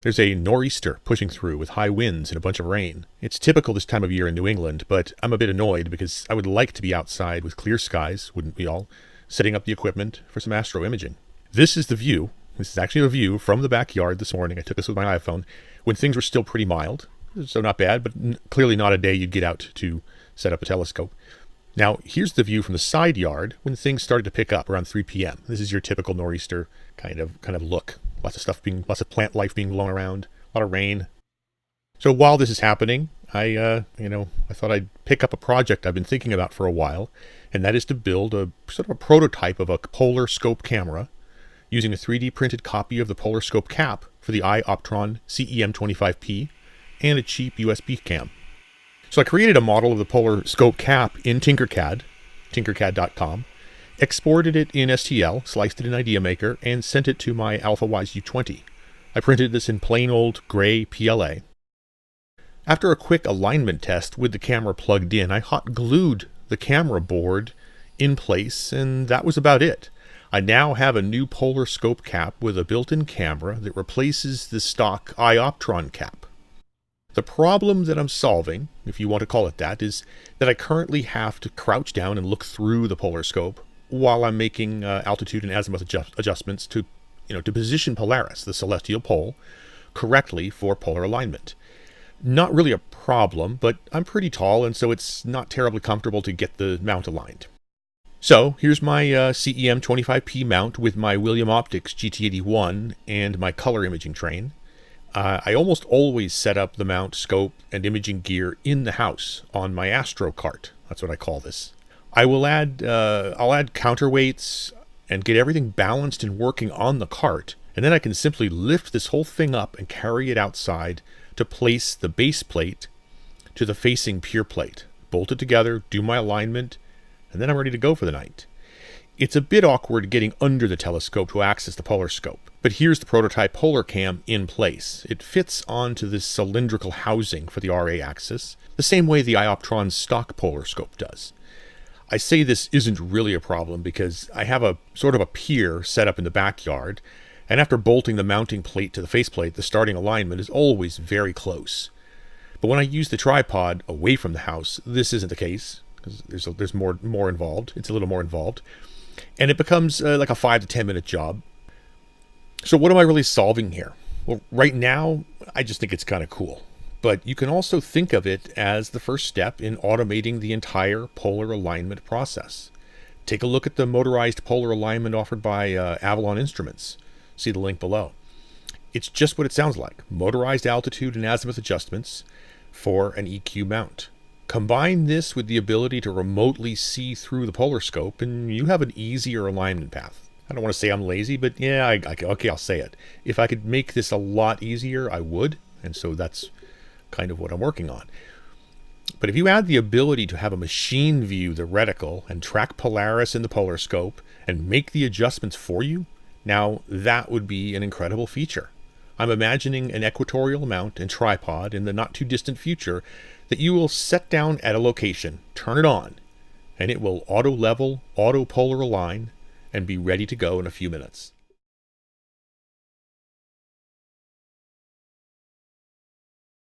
There's a nor'easter pushing through with high winds and a bunch of rain. It's typical this time of year in New England, but I'm a bit annoyed because I would like to be outside with clear skies, wouldn't we all, setting up the equipment for some astro imaging. This is the view. This is actually a view from the backyard this morning. I took this with my iPhone when things were still pretty mild, so not bad, but clearly not a day you'd get out to set up a telescope. Now, here's the view from the side yard when things started to pick up around 3 p.m. This is your typical nor'easter kind of look. Lots of plant life being blown around, a lot of rain. So while this is happening, I thought I'd pick up a project I've been thinking about for a while, and that is to build a sort of a prototype of a polar scope camera using a 3D printed copy of the polar scope cap for the iOptron CEM25P and a cheap USB cam. So I created a model of the polar scope cap in Tinkercad, tinkercad.com, exported it in STL, sliced it in ideaMaker, and sent it to my Alfawise U20. I printed this in plain old gray PLA. After a quick alignment test with the camera plugged in, I hot glued the camera board in place, and that was about it. I now have a new polar scope cap with a built-in camera that replaces the stock iOptron cap. The problem that I'm solving, if you want to call it that, is that I currently have to crouch down and look through the polar scope while I'm making altitude and azimuth adjustments to position Polaris, the celestial pole, correctly for polar alignment. Not really a problem, but I'm pretty tall, and so it's not terribly comfortable to get the mount aligned. So here's my CEM25P mount with my William Optics GT81 and my color imaging train. I almost always set up the mount, scope, and imaging gear in the house on my Astro cart. That's what I call this. I'll add counterweights and get everything balanced and working on the cart, and then I can simply lift this whole thing up and carry it outside to place the base plate to the facing pier plate. Bolt it together, do my alignment, and then I'm ready to go for the night. It's a bit awkward getting under the telescope to access the polar scope, but here's the prototype polar cam in place. It fits onto this cylindrical housing for the RA axis, the same way the iOptron stock polar scope does. I say this isn't really a problem because I have a sort of a pier set up in the backyard, and after bolting the mounting plate to the faceplate, the starting alignment is always very close. But when I use the tripod away from the house, this isn't the case, because there's more involved. It's a little more involved. And it becomes like a 5 to 10 minute job. So what am I really solving here? Well, right now, I just think it's kind of cool. But you can also think of it as the first step in automating the entire polar alignment process. Take a look at the motorized polar alignment offered by Avalon Instruments. See the link below. It's just what it sounds like. Motorized altitude and azimuth adjustments for an EQ mount. Combine this with the ability to remotely see through the polar scope, and you have an easier alignment path. I don't want to say I'm lazy, but yeah, okay, I'll say it. If I could make this a lot easier, I would, and so that's kind of what I'm working on. But if you add the ability to have a machine view the reticle and track Polaris in the polar scope and make the adjustments for you, now that would be an incredible feature. I'm imagining an equatorial mount and tripod in the not too distant future that you will set down at a location, turn it on, and it will auto level, auto polar align, and be ready to go in a few minutes.